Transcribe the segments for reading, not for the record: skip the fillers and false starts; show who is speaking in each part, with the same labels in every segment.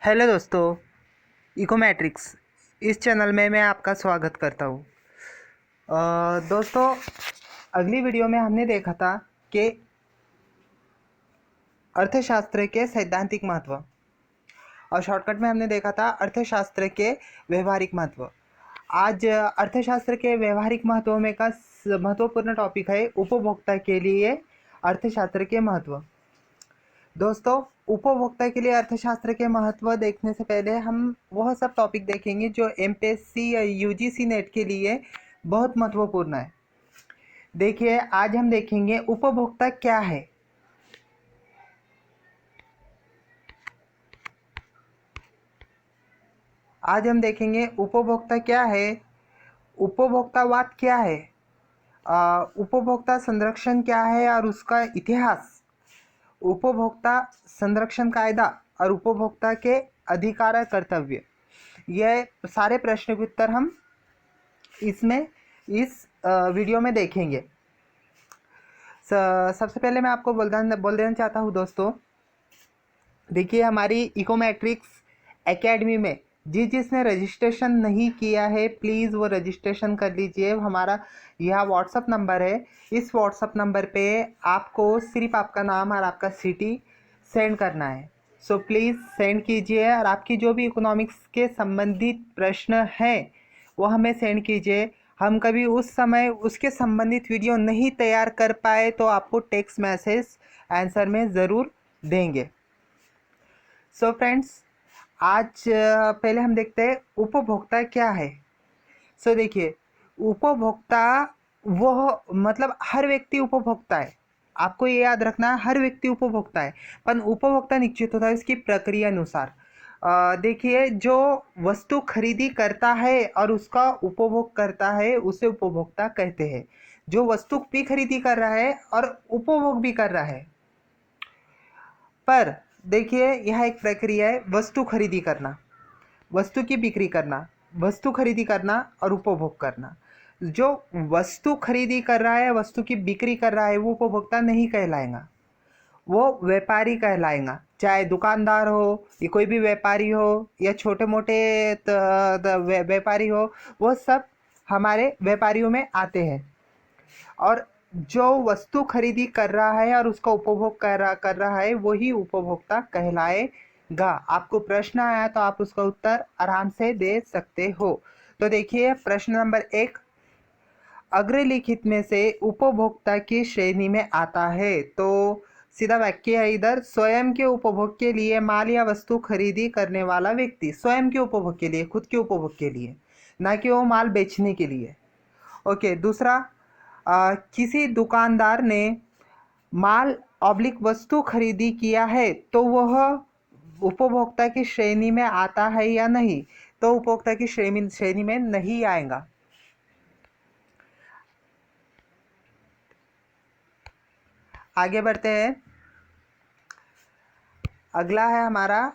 Speaker 1: Hello दोस्तों, इकोमेट्रिक्स इस channel में मैं आपका स्वागत करता हूँ। दोस्तों, अगली वीडियो में हमने देखा था कि अर्थशास्त्र के सैद्धांतिक महत्व और शॉर्टकट में हमने देखा था अर्थशास्त्र के व्यवहारिक महत्व। आज अर्थशास्त्र के व्यवहारिक महत्व में का महत्वपूर्ण टॉपिक है उपभोक्ता के लिए अर्थशास्त्र के महत्व। दोस्तों, उपभोक्ता के लिए अर्थशास्त्र के महत्व देखने से पहले हम वह सब टॉपिक देखेंगे जो एमपीएससी या यूजीसी नेट के लिए बहुत महत्वपूर्ण है। देखिए, आज हम देखेंगे उपभोक्ता क्या है। आज हम देखेंगे उपभोक्ता क्या है, उपभोक्तावाद क्या है, उपभोक्ता संरक्षण क्या है और उसका इतिहास, उपभोक्ता संरक्षण कायदा और उपभोक्ता के अधिकार और कर्तव्य। यह सारे प्रश्न के उत्तर हम इस वीडियो में देखेंगे। सबसे पहले मैं आपको बोल देना चाहता हूँ दोस्तों, देखिए हमारी इकोमेट्रिक्स एकेडमी में जिसने रजिस्ट्रेशन नहीं किया है प्लीज़ वो रजिस्ट्रेशन कर लीजिए। हमारा यह व्हाट्सअप नंबर है। इस व्हाट्सअप नंबर पे आपको सिर्फ आपका नाम और आपका सिटी सेंड करना है। सो प्लीज़ सेंड कीजिए और आपकी जो भी इकोनॉमिक्स के संबंधित प्रश्न हैं वो हमें सेंड कीजिए। हम कभी उस समय उसके संबंधित वीडियो नहीं तैयार कर पाए तो आपको टेक्स्ट मैसेज आंसर में ज़रूर देंगे। सो फ्रेंड्स, आज पहले हम देखते हैं उपभोक्ता क्या है। सो देखिए, उपभोक्ता वह मतलब हर व्यक्ति उपभोक्ता है। आपको ये याद रखना, हर व्यक्ति उपभोक्ता है, पर उपभोक्ता निश्चित होता है इसकी प्रक्रिया अनुसार। देखिए, जो वस्तु खरीदी करता है और उसका उपभोग करता है उसे उपभोक्ता कहते हैं। जो वस्तु भी खरीदी कर रहा है और उपभोग भी कर रहा है। पर देखिए, यह एक प्रक्रिया है, वस्तु खरीदी करना, वस्तु की बिक्री करना, वस्तु खरीदी करना और उपभोग करना। जो वस्तु खरीदी कर रहा है, वस्तु की बिक्री कर रहा है, वो उपभोक्ता नहीं कहलाएगा, वो व्यापारी कहलाएगा। चाहे दुकानदार हो या कोई भी व्यापारी हो या छोटे मोटे व्यापारी हो, वो सब हमारे व्यापारियों में आते हैं। और जो वस्तु खरीदी कर रहा है और उसका उपभोग कर रहा है वही उपभोक्ता कहलाएगा। आपको प्रश्न आया तो आप उसका उत्तर आराम से दे सकते हो। तो देखिए, प्रश्न नंबर 1 अग्रलिखित में से उपभोक्ता की श्रेणी में आता है। तो सीधा वाक्य है इधर, स्वयं के उपभोग के लिए माल या वस्तु खरीदी करने वाला व्यक्ति। स्वयं के उपभोग के लिए, खुद के उपभोग के लिए, ना कि वो माल बेचने के लिए। ओके, दूसरा, किसी दुकानदार ने माल ऑब्लिक वस्तु खरीदी किया है तो वह उपभोक्ता की श्रेणी में आता है या नहीं? तो उपभोक्ता की श्रेणी में नहीं आएगा। आगे बढ़ते हैं। अगला है हमारा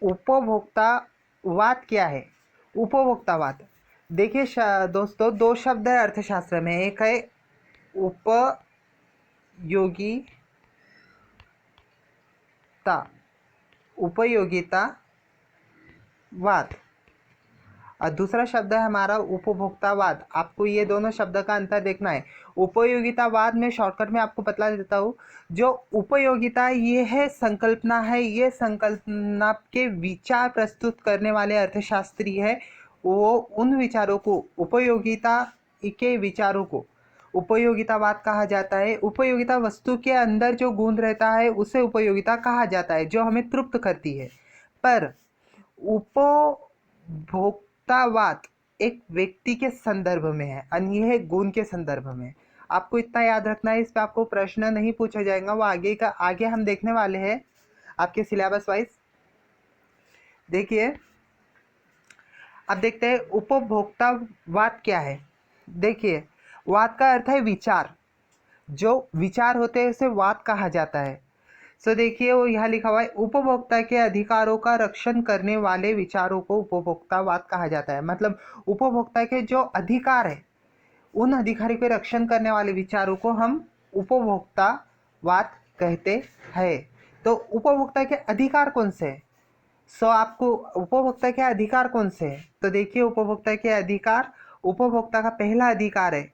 Speaker 1: उपभोक्तावाद क्या है। उपभोक्तावाद, देखिए दोस्तों, दो शब्द है अर्थशास्त्र में। एक है उपयोगितावाद और दूसरा शब्द है हमारा उपभोक्तावाद। आपको ये दोनों शब्द का अंतर देखना है। उपयोगितावाद में शॉर्टकट में आपको बता देता हूँ। जो उपयोगिता, ये है संकल्पना है, ये संकल्पना के विचार प्रस्तुत करने वाले अर्थशास्त्री है। वो उन विचारों को, उपयोगिता के विचारों को उपयोगितावाद कहा जाता है। उपयोगिता वस्तु के अंदर जो गुण रहता है उसे उपयोगिता कहा जाता है, जो हमें तृप्त करती है। पर उपभोक्तावाद एक व्यक्ति के संदर्भ में है, अन्य गुण के संदर्भ में। आपको इतना याद रखना है, इस पे आपको प्रश्न नहीं पूछा जाएगा, वो आगे हम देखने वाले हैं आपके सिलेबस वाइज। देखिए, अब देखते हैं उपभोक्तावाद क्या है। देखिए, वाद का अर्थ है विचार। जो विचार होते हैं उसे वाद कहा जाता है। सो देखिए, वो यहाँ लिखा हुआ है, उपभोक्ता के अधिकारों का रक्षण करने वाले विचारों को उपभोक्तावाद कहा जाता है। मतलब उपभोक्ता के जो अधिकार है उन अधिकारों के रक्षण करने वाले विचारों को हम उपभोक्तावाद कहते हैं। तो उपभोक्ता के अधिकार कौन से हैं? सो आपको उपभोक्ता के अधिकार कौन से हैं? तो देखिए, उपभोक्ता के अधिकार, उपभोक्ता का पहला अधिकार है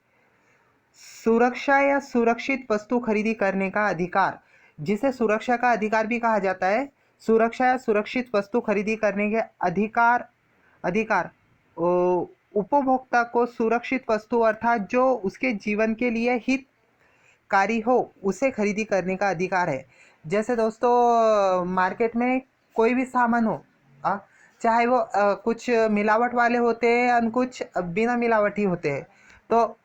Speaker 1: सुरक्षा या सुरक्षित वस्तु खरीदी करने का अधिकार, जिसे सुरक्षा का अधिकार भी कहा जाता है। सुरक्षा या सुरक्षित वस्तु खरीदी करने के अधिकार अधिकार उपभोक्ता को सुरक्षित वस्तु अर्थात जो उसके जीवन के लिए हितकारी हो उसे खरीदी करने का अधिकार है। जैसे दोस्तों, मार्केट में कोई भी सामान हो, चाहे वो कुछ मिलावट वाले होते हैं और कुछ बिना मिलावटी होते हैं, तो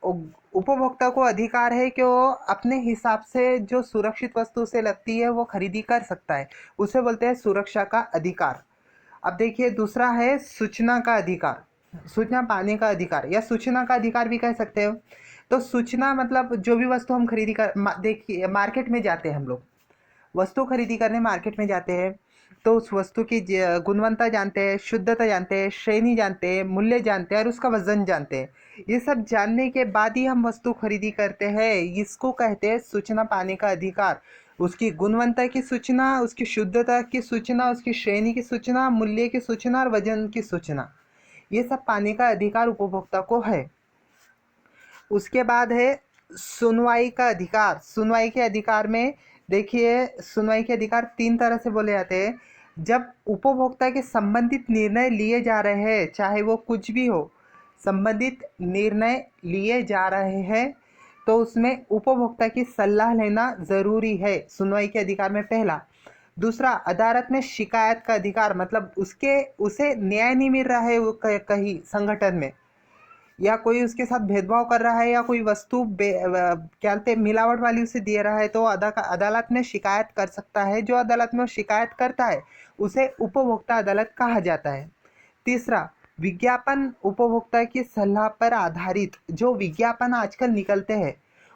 Speaker 1: उपभोक्ता को अधिकार है कि वो अपने हिसाब से जो सुरक्षित वस्तु उसे लगती है वो खरीदी कर सकता है। उसे बोलते हैं सुरक्षा का अधिकार। अब देखिए, दूसरा है सूचना का अधिकार, सूचना पाने का अधिकार या सूचना का अधिकार भी कह सकते हो। तो सूचना मतलब जो भी वस्तु हम खरीदी कर देखिए, मार्केट में जाते हैं हम लोग, वस्तु खरीदी करने मार्केट में जाते हैं, तो उस वस्तु की गुणवत्ता जानते हैं, शुद्धता जानते हैं, श्रेणी जानते हैं, मूल्य जानते हैं और उसका वजन जानते हैं। ये सब जानने के बाद ही हम वस्तु खरीदी करते हैं। इसको कहते हैं सूचना पाने का अधिकार। उसकी गुणवत्ता की सूचना, उसकी शुद्धता की सूचना, उसकी श्रेणी की सूचना, मूल्य की सूचना और वजन की सूचना, ये सब पाने का अधिकार उपभोक्ता को है। उसके बाद है सुनवाई का अधिकार। सुनवाई के अधिकार में देखिए, सुनवाई के अधिकार 3 तरह से बोले जाते हैं। जब उपभोक्ता के संबंधित निर्णय लिए जा रहे हैं, चाहे वो कुछ भी हो, संबंधित निर्णय लिए जा रहे हैं, तो उसमें उपभोक्ता की सलाह लेना ज़रूरी है, सुनवाई के अधिकार में पहला। दूसरा, अदालत में शिकायत का अधिकार, मतलब उसे न्याय नहीं मिल रहा है वो कहीं संगठन में, या कोई उसके साथ भेदभाव कर रहा है, या कोई वस्तु क्या बोलते हैं मिलावट वाली उसे दे रहा है, तो अदालत में शिकायत कर सकता है। जो अदालत में शिकायत करता है उसे उपभोक्ता अदालत कहा जाता है। तीसरा, विज्ञापन उपभोक्ता की सलाह पर आधारित जो विज्ञापन आजकल निकलते हैं,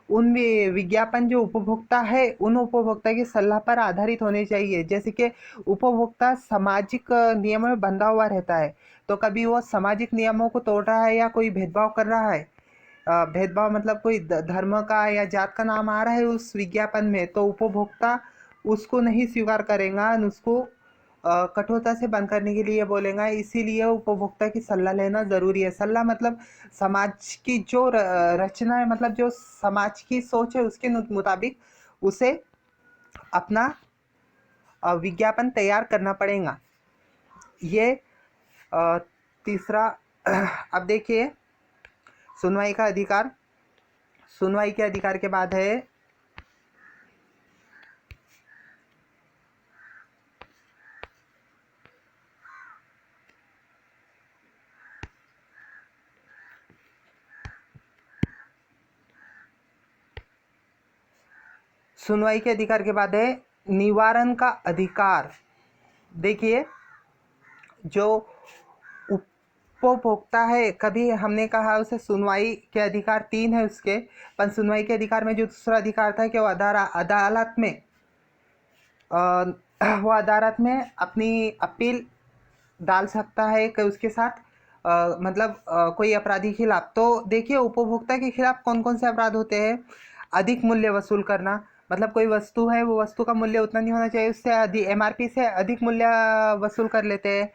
Speaker 1: उन विज्ञापन जो उपभोक्ता है उन उपभोक्ता की सलाह पर आधारित होने चाहिए। जैसे कि उपभोक्ता सामाजिक नियमों में बंधा हुआ रहता है, तो कभी वो सामाजिक नियमों को तोड़ रहा है या कोई भेदभाव कर रहा है, भेदभाव मतलब कोई धर्म का या जात का नाम आ रहा है उस विज्ञापन में, तो उपभोक्ता उसको नहीं स्वीकार करेगा, उसको कठोरता से बंद करने के लिए बोलेगा। इसीलिए उपभोक्ता की सलाह लेना ज़रूरी है। सलाह मतलब समाज की जो रचना है, मतलब जो समाज की सोच है उसके मुताबिक उसे अपना विज्ञापन तैयार करना पड़ेगा। ये तीसरा। अब देखिए, सुनवाई का अधिकार। सुनवाई के अधिकार के बाद है सुनवाई के अधिकार के बाद है निवारण का अधिकार। देखिए, जो उपभोक्ता है, कभी हमने कहा उसे सुनवाई के अधिकार 3 है उसके, पर सुनवाई के अधिकार में जो दूसरा अधिकार था कि वो अदालत में अपनी अपील डाल सकता है कि उसके साथ मतलब कोई अपराधी खिलाफ। तो देखिए, उपभोक्ता के खिलाफ कौन कौन से अपराध होते हैं। अधिक मूल्य वसूल करना, मतलब कोई वस्तु है, वो वस्तु का मूल्य उतना नहीं होना चाहिए, उससे MRP से अधिक मूल्य वसूल कर लेते हैं।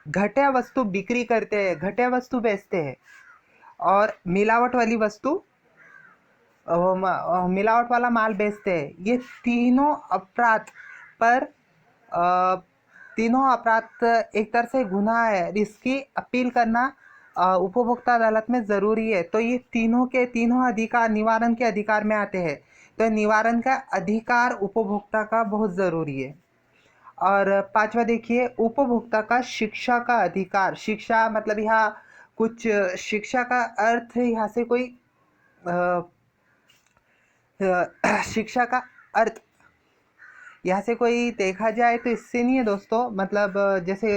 Speaker 1: घटिया वस्तु बिक्री करते हैं, घटिया वस्तु बेचते हैं। और मिलावट वाली वस्तु, मिलावट वाला माल बेचते हैं। ये पर तीनों अपराध एक तरह से गुनाह है, इसकी अपील करना उपभोक्ता अदालत में ज़रूरी है। तो ये तीनों के तीनों अधिकार निवारण के अधिकार में आते हैं। तो निवारण का अधिकार उपभोक्ता का बहुत ज़रूरी है। और पांचवा देखिए, उपभोक्ता का शिक्षा का अधिकार। शिक्षा मतलब यहाँ कुछ शिक्षा का अर्थ यहाँ से कोई शिक्षा का अर्थ यहाँ से कोई देखा जाए तो इससे नहीं है दोस्तों, मतलब जैसे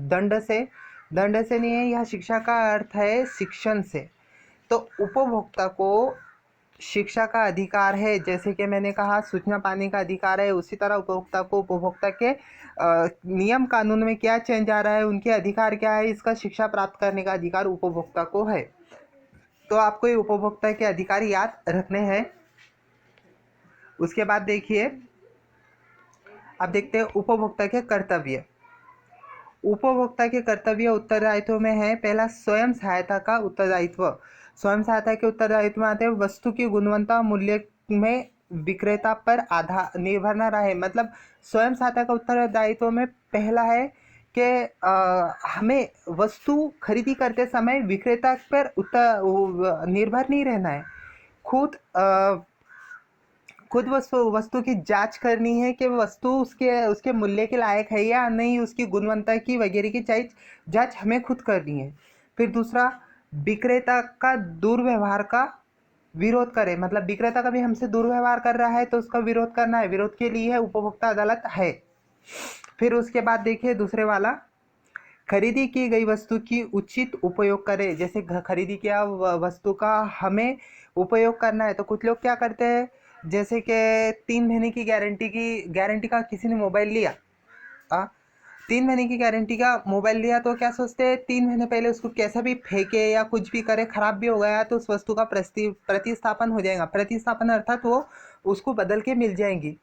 Speaker 1: दंड से नहीं है। यह शिक्षा का अर्थ है शिक्षण से। तो उपभोक्ता को शिक्षा का अधिकार है, जैसे कि मैंने कहा सूचना पाने का अधिकार है, उसी तरह उपभोक्ता को उपभोक्ता के नियम कानून में क्या चेंज आ रहा है, उनके अधिकार क्या है, इसका शिक्षा प्राप्त करने का अधिकार उपभोक्ता को है। तो आपको ये उपभोक्ता के अधिकार याद रखने हैं। उसके बाद देखिए, अब देखते हैं उपभोक्ता के कर्तव्य। उपभोक्ता के कर्तव्य उत्तरदायित्व में है, पहला स्वयं सहायता का उत्तरदायित्व। स्वयं सहायता के उत्तरदायित्व में आते हैं वस्तु की गुणवत्ता मूल्य में विक्रेता पर आधार निर्भर न रहे। मतलब स्वयं सहायता का उत्तरदायित्व में पहला है कि हमें वस्तु खरीदी करते समय विक्रेता पर निर्भर नहीं रहना है। खुद वस्तु की जांच करनी है कि वस्तु उसके मूल्य के लायक है या नहीं, उसकी गुणवत्ता की वगैरह की जांच हमें खुद करनी है। फिर दूसरा, विक्रेता का दुर्व्यवहार का विरोध करें। मतलब विक्रेता कभी हमसे दुर्व्यवहार कर रहा है तो उसका विरोध करना है, विरोध के लिए है उपभोक्ता अदालत है। फिर उसके बाद देखिए दूसरे वाला, खरीदी की गई वस्तु की उचित उपयोग करें। जैसे खरीदी किया वस्तु का हमें उपयोग करना है, तो कुछ लोग क्या करते हैं, जैसे कि 3 महीने की गारंटी का किसी ने मोबाइल लिया, 3 महीने की गारंटी का मोबाइल लिया, तो क्या सोचते हैं 3 महीने पहले उसको कैसा भी फेंके या कुछ भी करे, खराब भी हो गया तो उस वस्तु का प्रतिस्थापन हो जाएगा। प्रतिस्थापन अर्थात वो उसको बदल के मिल जाएंगी।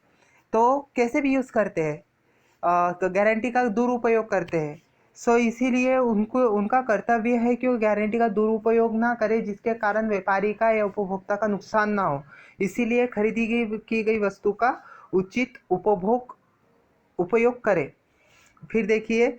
Speaker 1: तो कैसे भी यूज़ करते हैं, तो गारंटी का दुरुपयोग करते हैं। सो इसीलिए उनका कर्तव्य है कि वो गारंटी का दुरुपयोग ना करे, जिसके कारण व्यापारी का या उपभोक्ता का नुकसान ना हो। इसीलिए खरीदी की गई वस्तु का उचित उपयोग करें। फिर देखिए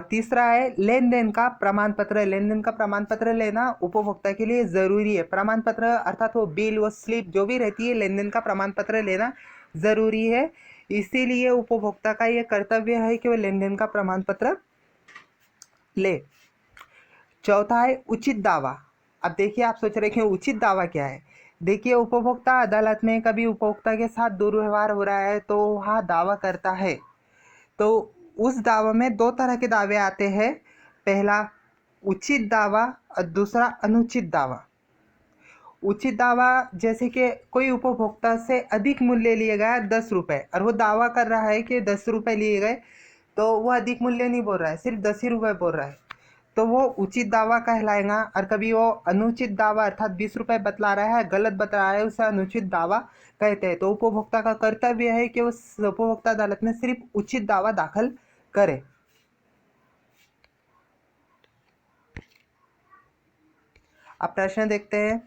Speaker 1: तीसरा है लेन देन का प्रमाण पत्र। लेन देन का प्रमाण पत्र लेना उपभोक्ता के लिए ज़रूरी है। प्रमाण पत्र अर्थात वो बिल व स्लिप जो भी रहती है, लेन देन का प्रमाण पत्र लेना ज़रूरी है। इसीलिए उपभोक्ता का ये कर्तव्य है कि वो लेन देन का प्रमाण पत्र ले। चौथा है उचित दावा। अब देखिए आप सोच रहे हैं कि उचित दावा क्या है। देखिए उपभोक्ता अदालत में कभी उपभोक्ता के साथ दुर्व्यवहार हो रहा है तो वहाँ दावा करता है, तो उस दावा में 2 तरह के दावे आते हैं। पहला उचित दावा और दूसरा अनुचित दावा। उचित दावा जैसे कि कोई उपभोक्ता से अधिक मूल्य लिए गया 10 रुपये और वो दावा कर रहा है कि 10 रुपये लिए गए, तो वो अधिक मूल्य नहीं बोल रहा है, सिर्फ 10 ही रुपये बोल रहा है, तो वो उचित दावा कहलाएगा। और कभी वो अनुचित दावा अर्थात 20 रुपये बतला रहा है, गलत बता रहा है, उसे अनुचित दावा कहते हैं। तो उपभोक्ता का कर्तव्य है कि उस उपभोक्ता अदालत में सिर्फ उचित दावा दाखिल करे। अब प्रश्न देखते हैं,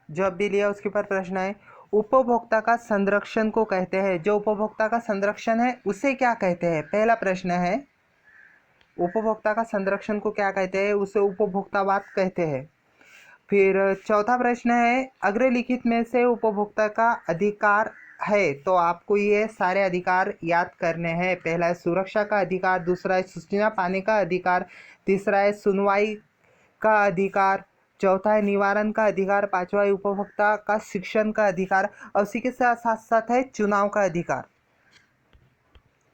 Speaker 1: जो अब भी लिया उसके ऊपर प्रश्न है। उपभोक्ता का संरक्षण को कहते हैं, जो उपभोक्ता का संरक्षण है उसे क्या कहते हैं। पहला प्रश्न है उपभोक्ता का संरक्षण को क्या कहते हैं, उसे उपभोक्तावाद कहते हैं। फिर चौथा प्रश्न है अग्रलिखित में से उपभोक्ता का अधिकार है, तो आपको ये सारे अधिकार याद करने हैं। पहला है सुरक्षा का अधिकार, दूसरा है सूचना पाने का अधिकार, तीसरा है सुनवाई का अधिकार, चौथा है निवारण का अधिकार, पांचवा है उपभोक्ता का शिक्षण का अधिकार, और उसी के साथ साथ है चुनाव का अधिकार।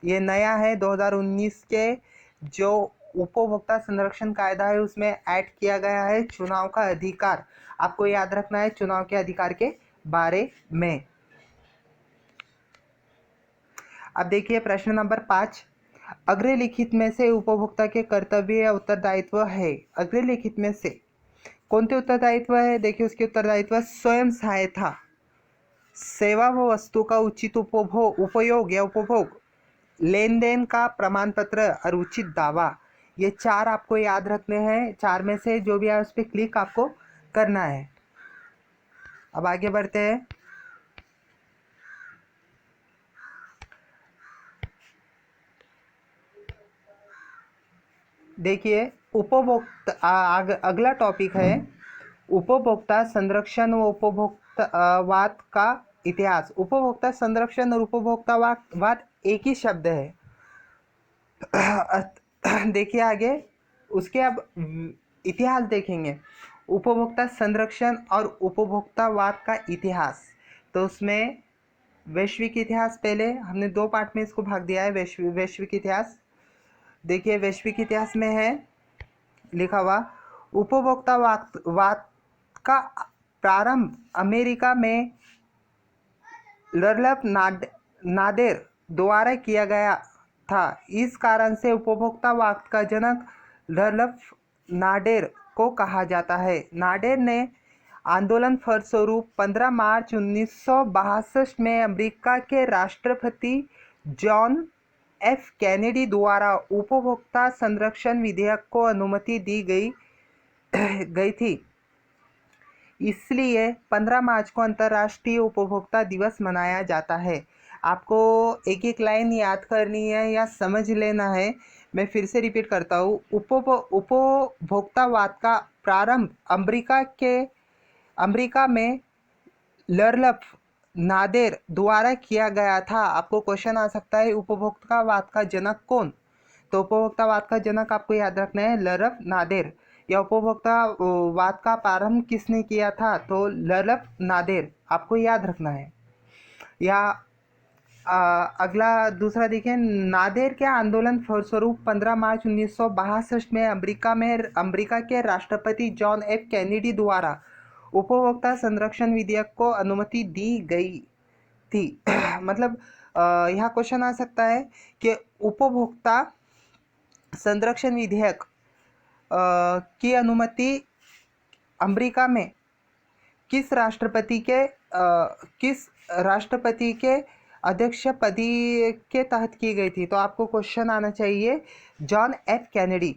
Speaker 1: ये नया है 2019 के जो उपभोक्ता संरक्षण कायदा है उसमें ऐड किया गया है चुनाव का अधिकार। आपको याद रखना है चुनाव के अधिकार के बारे में। अब देखिए प्रश्न नंबर 5, अग्रलिखित में से उपभोक्ता के कर्तव्य या उत्तरदायित्व है। अग्रलिखित में से कोणते उत्तरदायित्व है, देखिए उसके उत्तरदायित्व स्वयं सहायता, सेवा व वस्तु का उचित उपयोग या उपभोग, लेन देन का प्रमाण पत्र और उचित दावा। ये 4 आपको याद रखने हैं। 4 में से जो भी है उस पर क्लिक आपको करना है। अब आगे बढ़ते हैं। देखिए उपभोक्ता अगला टॉपिक है उपभोक्ता संरक्षण व उपभोक्तावाद का इतिहास। उपभोक्ता संरक्षण और उपभोक्तावाद एक ही शब्द है। देखिए आगे उसके अब इतिहास देखेंगे, उपभोक्ता संरक्षण और उपभोक्तावाद का इतिहास। तो उसमें वैश्विक इतिहास, पहले हमने 2 पार्ट में इसको भाग दिया है। वैश्विक इतिहास देखिए, वैश्विक इतिहास में है लिखा हुआ उपभोक्तावाद का प्रारंभ अमेरिका में रल्फ नादेर द्वारा किया गया था। इस कारण से उपभोक्तावाद का जनक रल्फ नाडेर को कहा जाता है। नाडेर ने आंदोलन फलस्वरूप 15 मार्च 1962 में अमेरिका के राष्ट्रपति जॉन एफ कैनेडी द्वारा उपभोक्ता संरक्षण विधेयक को अनुमति दी गई थी। इसलिए 15 मार्च को अंतर्राष्ट्रीय उपभोक्ता दिवस मनाया जाता है। आपको एक एक लाइन याद करनी है या समझ लेना है। मैं फिर से रिपीट करता हूँ। उपभोक्तावाद का प्रारंभ अमेरिका में लर्ल्फ नादेर द्वारा किया गया था। आपको क्वेश्चन आ सकता है उपभोक्तावाद का जनक कौन? तो उपभोक्तावाद का जनक आपको याद रखना है लर्ल्फ नादेर। या उपभोक्तावाद का प्रारंभ किसने किया था? तो लर्ल्फ नादेर, आपको याद रखना है। या अगला दूसरा देखिए, नादेर के आंदोलन फलस्वरूप 15 मार्च 1962 में अमेरिका के राष्ट्रपति जॉन एफ कैनेडी द्वारा उपभोक्ता संरक्षण विधेयक को अनुमति दी गई थी। मतलब यहाँ क्वेश्चन आ सकता है कि उपभोक्ता संरक्षण विधेयक की अनुमति अमेरिका में किस राष्ट्रपति के अध्यक्ष पदी के तहत की गई थी? तो आपको क्वेश्चन आना चाहिए जॉन एफ कैनेडी।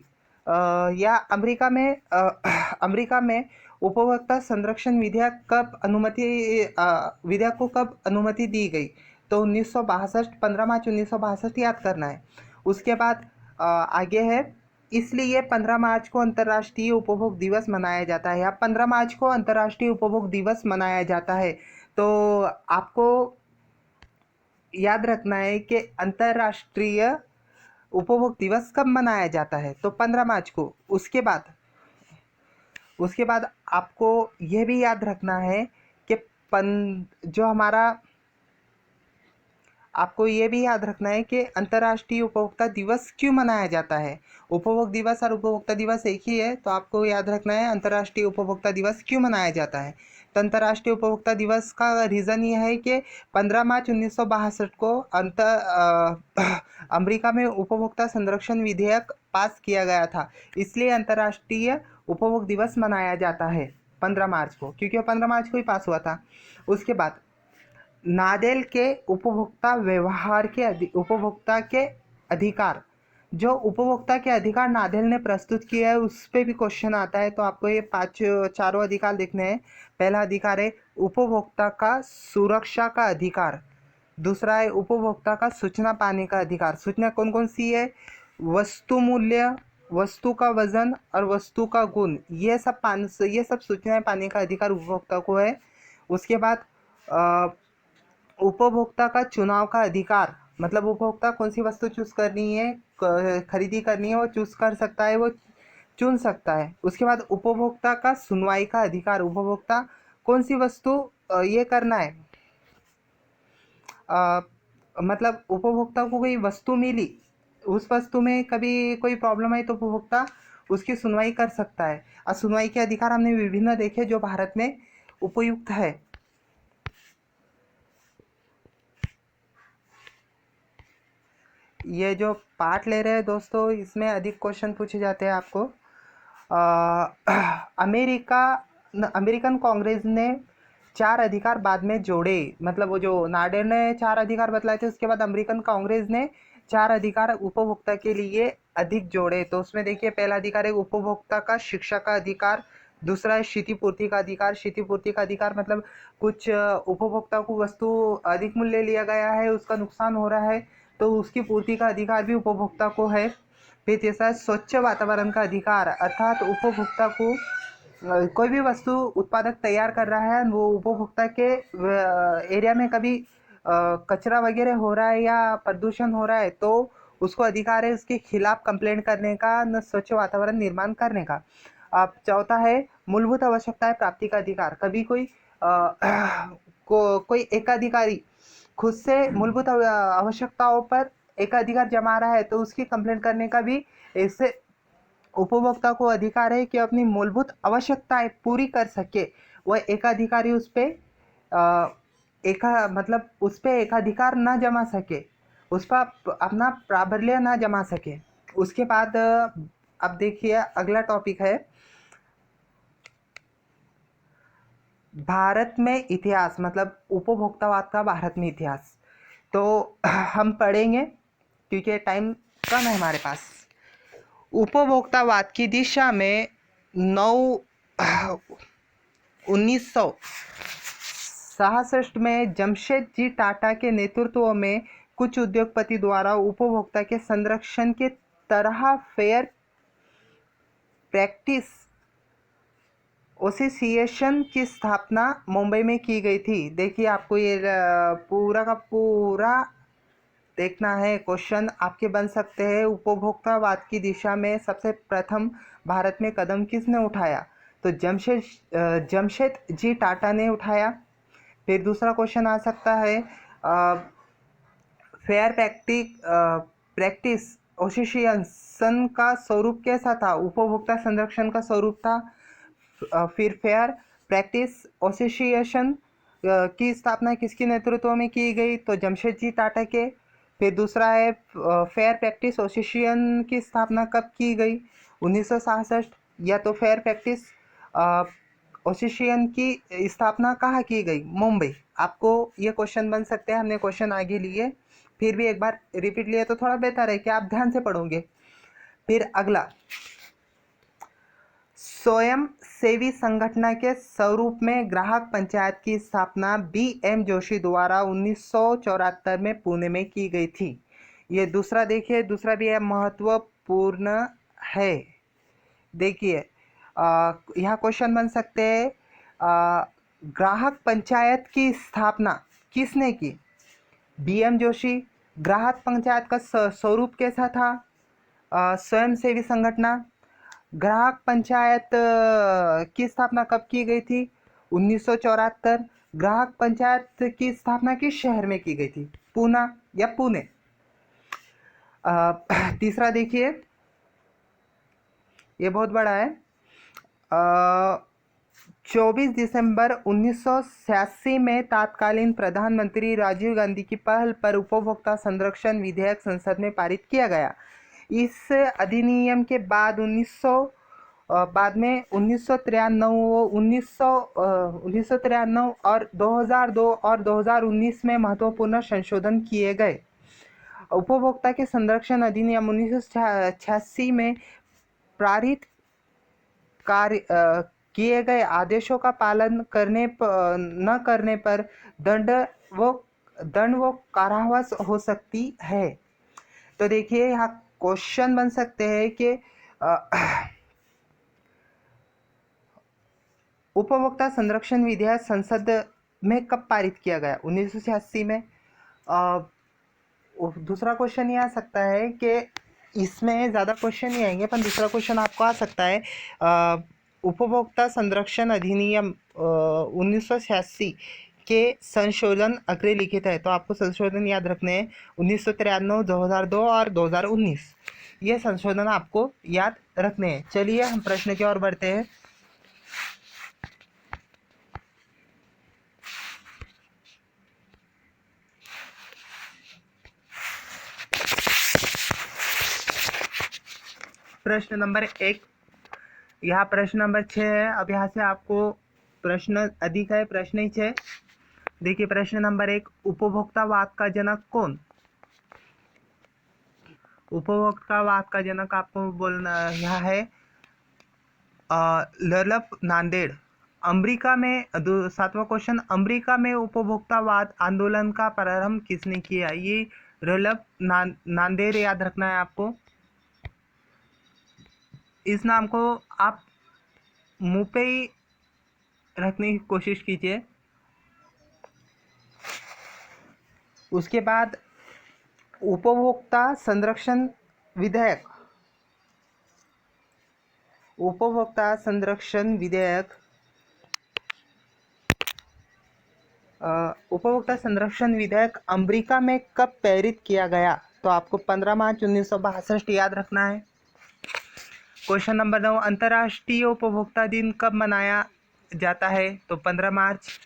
Speaker 1: या अमेरिका में उपभोक्ता संरक्षण विधेयक को कब अनुमति दी गई? तो 1962, 15 मार्च 1962 याद करना है। उसके बाद आगे है, इसलिए 15 मार्च को अंतर्राष्ट्रीय उपभोग दिवस मनाया जाता है। या 15 मार्च को अंतर्राष्ट्रीय उपभोग दिवस मनाया जाता है। तो आपको याद रखना है कि अंतर्राष्ट्रीय उपभोग दिवस कब मनाया जाता है? तो 15 मार्च को। उसके बाद आपको यह भी याद रखना है कि आपको ये भी याद रखना है कि अंतर्राष्ट्रीय उपभोक्ता दिवस क्यों मनाया जाता है। उपभोग दिवस और उपभोक्ता दिवस एक ही है, तो आपको याद रखना है अंतर्राष्ट्रीय उपभोक्ता दिवस क्यों मनाया जाता है। तो अंतर्राष्ट्रीय उपभोक्ता दिवस का रीज़न ये है कि 15 मार्च 1962 को अमेरिका में उपभोक्ता संरक्षण विधेयक पास किया गया था, इसलिए अंतर्राष्ट्रीय उपभोग दिवस मनाया जाता है 15 मार्च को, क्योंकि 15 मार्च को ही पास हुआ था। उसके बाद नादेल के उपभोक्ता के अधिकार, जो उपभोक्ता के अधिकार नादेल ने प्रस्तुत किया है उस पर भी क्वेश्चन आता है। तो आपको ये चारों अधिकार देखने हैं। पहला अधिकार है उपभोक्ता का सुरक्षा का अधिकार। दूसरा है उपभोक्ता का सूचना पाने का अधिकार। सूचना कौन कौन सी है? वस्तु मूल्य, वस्तु का वजन और वस्तु का गुण, ये सब सूचनाएं पाने का अधिकार उपभोक्ता को है। उसके बाद उपभोक्ता का चुनाव का अधिकार, मतलब उपभोक्ता कौन सी वस्तु चूज करनी है, खरीदी करनी है, वो चूज कर सकता है, वो चुन सकता है। उसके बाद उपभोक्ता का सुनवाई का अधिकार, उपभोक्ता कौन सी वस्तु ये करना है, मतलब उपभोक्ता को कोई वस्तु मिली, उस वस्तु में कभी कोई प्रॉब्लम आई तो उपभोक्ता उसकी सुनवाई कर सकता है। और सुनवाई के अधिकार हमने विभिन्न देखे जो भारत में उपयुक्त है। ये जो पार्ट ले रहे हैं दोस्तों, इसमें अधिक क्वेश्चन पूछे जाते हैं आपको। अमेरिकन कांग्रेस ने 4 अधिकार बाद में जोड़े, मतलब वो जो नादेर ने 4 अधिकार बतलाए थे, उसके बाद अमेरिकन कांग्रेस ने 4 अधिकार उपभोक्ता के लिए अधिक जोड़े। तो उसमें देखिए, पहला अधिकार है उपभोक्ता का शिक्षा का अधिकार। दूसरा है क्षतिपूर्ति का अधिकार। क्षतिपूर्ति का अधिकार मतलब कुछ उपभोक्ता को वस्तु अधिक मूल्य लिया गया है, उसका नुकसान हो रहा है, तो उसकी पूर्ति का अधिकार भी उपभोक्ता को है। फिर तीसरा स्वच्छ वातावरण का अधिकार, अर्थात उपभोक्ता को कोई भी वस्तु उत्पादक तैयार कर रहा है, वो उपभोक्ता के एरिया में कभी कचरा वगैरह हो रहा है या प्रदूषण हो रहा है तो उसको अधिकार है उसके खिलाफ कंप्लेंट करने का, न स्वच्छ वातावरण निर्माण करने का। अब चौथा है मूलभूत आवश्यकताएं प्राप्ति का अधिकार। कभी कोई एकाधिकारी खुद से मूलभूत आवश्यकताओं पर एकाधिकार जमा रहा है तो उसकी कंप्लेंट करने का भी इससे उपभोक्ता को अधिकार है कि अपनी मूलभूत आवश्यकताएं पूरी कर सके। वह एकाधिकारी उस पर एकाधिकार ना जमा सके, उस पर अपना प्राबल्य ना जमा सके। उसके बाद अब देखिए अगला टॉपिक है भारत में इतिहास, मतलब उपभोक्तावाद का भारत में इतिहास। तो हम पढ़ेंगे क्योंकि टाइम कम है हमारे पास। उपभोक्तावाद की दिशा में 1966 में जमशेदजी टाटा के नेतृत्व में कुछ उद्योगपति द्वारा उपभोक्ता के संरक्षण के तरह फेयर प्रैक्टिस एसोसिएशन की स्थापना मुंबई में की गई थी। देखिए, आपको ये पूरा का पूरा देखना है। क्वेश्चन आपके बन सकते हैं, उपभोक्तावाद की दिशा में सबसे प्रथम भारत में कदम किसने उठाया? तो जमशेद जी टाटा ने उठाया। फिर दूसरा क्वेश्चन आ सकता है, फेयर प्रैक्टिस एसोसिएशन का स्वरूप कैसा था? उपभोक्ता संरक्षण का स्वरूप था। फिर फेयर प्रैक्टिस एसोसिएशन की स्थापना किसके नेतृत्व में की गई? तो जमशेदजी टाटा के। फिर दूसरा है, फेयर प्रैक्टिस एसोसिएशन की स्थापना कब की गई? 1966। या तो फेयर प्रैक्टिस एसोसिएशन की स्थापना कहाँ की गई? मुंबई। आपको ये क्वेश्चन बन सकते हैं, हमने क्वेश्चन आगे लिए, फिर भी एक बार रिपीट लिए तो थोड़ा बेहतर है कि आप ध्यान से पढ़ोगे। फिर अगला, स्वयं सेवी संगठन के स्वरूप में ग्राहक पंचायत की स्थापना BM जोशी द्वारा 1974 में पुणे में की गई थी। ये दूसरा देखिए, दूसरा भी महत्वपूर्ण है। देखिए, यहाँ क्वेश्चन बन सकते हैं, ग्राहक पंचायत की स्थापना किसने की? BM जोशी। ग्राहक पंचायत का स्वरूप कैसा था? स्वयं सेवी संगठन। ग्राहक पंचायत की स्थापना कब की गई थी? 1974। ग्राहक पंचायत की स्थापना किस शहर में की गई थी? पूना या पुणे। तीसरा देखिए, ये बहुत बड़ा है। 24 दिसंबर 1986 में तत्कालीन प्रधानमंत्री राजीव गांधी की पहल पर उपभोक्ता संरक्षण विधेयक संसद में पारित किया गया। इस अधिनियम के बाद बाद में 1993 और 2002 और 2019 में महत्वपूर्ण संशोधन किए गए। उपभोक्ता के संरक्षण अधिनियम 1986 में पारित किए गए आदेशों का पालन न करने पर दंड व कारावास हो सकती है। तो देखिए, यहाँ क्वेश्चन बन सकते हैं कि उपभोक्ता संरक्षण विधेयक संसद में कब पारित किया गया? 1986 में। दूसरा क्वेश्चन ये आ सकता है कि इसमें ज़्यादा क्वेश्चन नहीं आएंगे, पर दूसरा क्वेश्चन आपको आ सकता है, उपभोक्ता संरक्षण अधिनियम 1986 के संशोधन अग्रे लिखित है। तो आपको संशोधन याद रखने हैं, 1993, 2002 और 2019। ये संशोधन आपको याद रखने हैं। चलिए हम प्रश्न की ओर बढ़ते हैं। प्रश्न नंबर 1, यहाँ प्रश्न नंबर 6 है। अब यहाँ से आपको प्रश्न अधिक है, प्रश्न ही 6। देखिए, प्रश्न नंबर 1, उपभोक्तावाद का जनक कौन? उपभोक्तावाद का जनक आपको बोलना यहाँ है लर्लप नांदेड़। अमेरिका में 7वां क्वेश्चन, अमेरिका में उपभोक्तावाद आंदोलन का प्रारंभ किसने किया? ये लर्लप नांदेड़ याद रखना है आपको। इस नाम को आप मुंह पे ही रखने की कोशिश कीजिए। उसके बाद उपभोक्ता संरक्षण विधेयक, उपभोक्ता संरक्षण विधेयक उपभोक्ता संरक्षण विधेयक अमेरिका में कब पारित किया गया? तो आपको 15 मार्च 1962 याद रखना है। क्वेश्चन नंबर 9, अंतर्राष्ट्रीय उपभोक्ता दिन कब मनाया जाता है? तो 15 मार्च।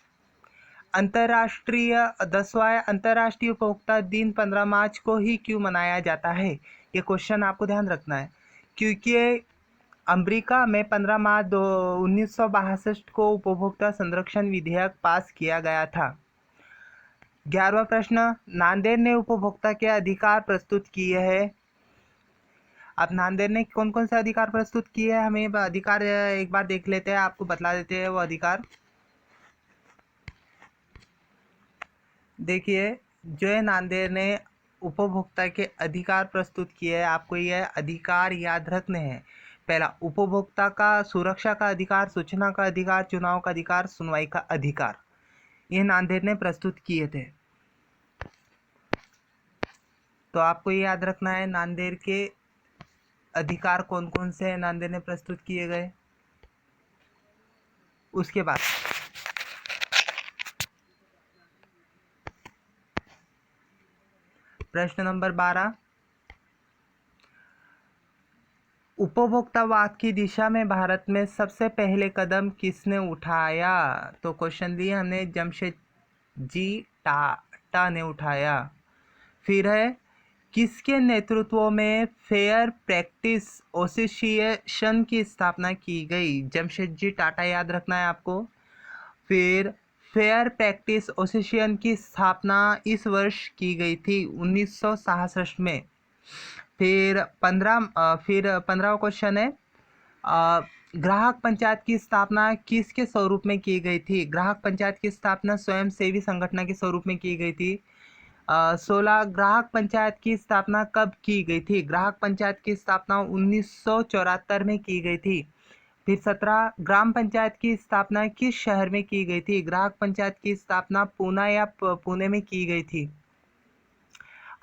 Speaker 1: अंतर्राष्ट्रीय 10वां अंतर्राष्ट्रीय उपभोक्ता दिन 15 मार्च को ही क्यों मनाया जाता है? ये क्वेश्चन आपको ध्यान रखना है, क्योंकि अमेरिका में 15 मार्च 1962 को उपभोक्ता संरक्षण विधेयक पास किया गया था। 11वां प्रश्न, नांदेड़ ने उपभोक्ता के अधिकार प्रस्तुत किए हैं। अब नांदेड़ ने कौन कौन से अधिकार प्रस्तुत किए हैं, हमें अधिकार एक बार देख लेते हैं, आपको बतला देते हैं वो अधिकार। देखिए, जो है नांदेड़ ने उपभोक्ता के अधिकार प्रस्तुत किए हैं, आपको यह अधिकार याद रखने हैं। पहला, उपभोक्ता का सुरक्षा का अधिकार, सूचना का अधिकार, चुनाव का अधिकार, सुनवाई का अधिकार, ये नांदेड़ ने प्रस्तुत किए थे। तो आपको ये याद रखना है नांदेड़ के अधिकार कौन कौन से हैं, नांदेड़ ने प्रस्तुत किए गए। उसके बाद प्रश्न नंबर 12, उपभोक्तावाद की दिशा में भारत में सबसे पहले कदम किसने उठाया। तो क्वेश्चन दिए हमने, जमशेदजी टाटा ने उठाया। फिर है, किसके नेतृत्व में फेयर प्रैक्टिस एसोसिएशन की स्थापना की गई। जमशेदजी टाटा याद रखना है आपको। फिर फेयर प्रैक्टिस एसोसिएशन की स्थापना इस वर्ष की गई थी 1966 में। फिर 15वां क्वेश्चन है, ग्राहक पंचायत की स्थापना किसके स्वरूप में की गई थी। ग्राहक पंचायत की स्थापना स्वयं सेवी संगठन के स्वरूप में की गई थी। 16, ग्राहक पंचायत की स्थापना कब की गई थी। ग्राहक पंचायत की स्थापना 1974 में की गई थी। फिर 17, ग्राम पंचायत की स्थापना किस शहर में की गई थी। ग्राहक पंचायत की स्थापना पूना या पुणे में की गई थी।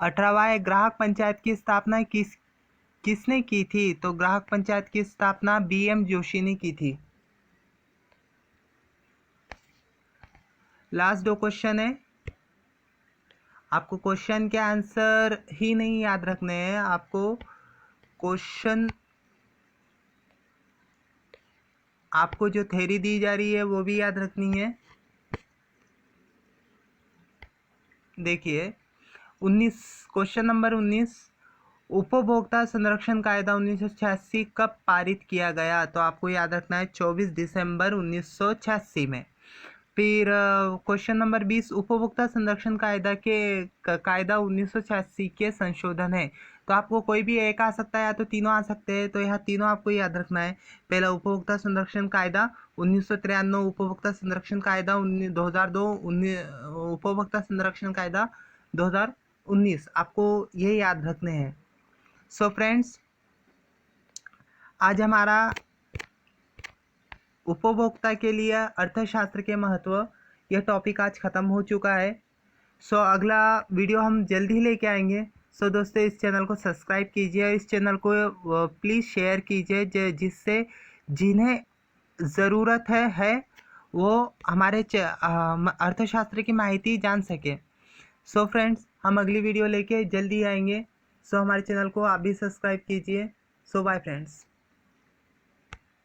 Speaker 1: 18वां है, ग्राहक पंचायत की स्थापना किसने की थी। तो ग्राहक पंचायत की स्थापना BM जोशी ने की थी। लास्ट 2 क्वेश्चन है, आपको क्वेश्चन के आंसर ही नहीं याद रखने हैं, आपको क्वेश्चन, आपको जो थ्योरी दी जा रही है वो भी याद रखनी है। देखिए 19, क्वेश्चन नंबर 19, उपभोक्ता संरक्षण कायदा 1986 कब पारित किया गया। तो आपको याद रखना है 24 दिसंबर 1986 में। फिर क्वेश्चन नंबर 20, उपभोक्ता संरक्षण कायदा 1986 के संशोधन है। तो आपको कोई भी एक आ सकता है या तो तीनों आ सकते हैं, तो यहाँ तीनों आपको याद रखना है। पहला, उपभोक्ता संरक्षण कायदा 1993, उपभोक्ता संरक्षण कायदा 2002, उपभोक्ता संरक्षण कायदा 2019, आपको ये याद रखने हैं। सो फ्रेंड्स, आज हमारा उपभोक्ता के लिए अर्थशास्त्र के महत्व, यह टॉपिक आज ख़त्म हो चुका है। सो अगला वीडियो हम जल्दी ही लेके आएंगे। सो दोस्तों, इस चैनल को सब्सक्राइब कीजिए, इस चैनल को प्लीज़ शेयर कीजिए, जिससे जिन्हें ज़रूरत है वो हमारे अर्थशास्त्र की माहिती जान सके। सो फ्रेंड्स, हम अगली वीडियो लेके जल्दी आएंगे। सो हमारे चैनल को आप भी सब्सक्राइब कीजिए। सो बाय फ्रेंड्स।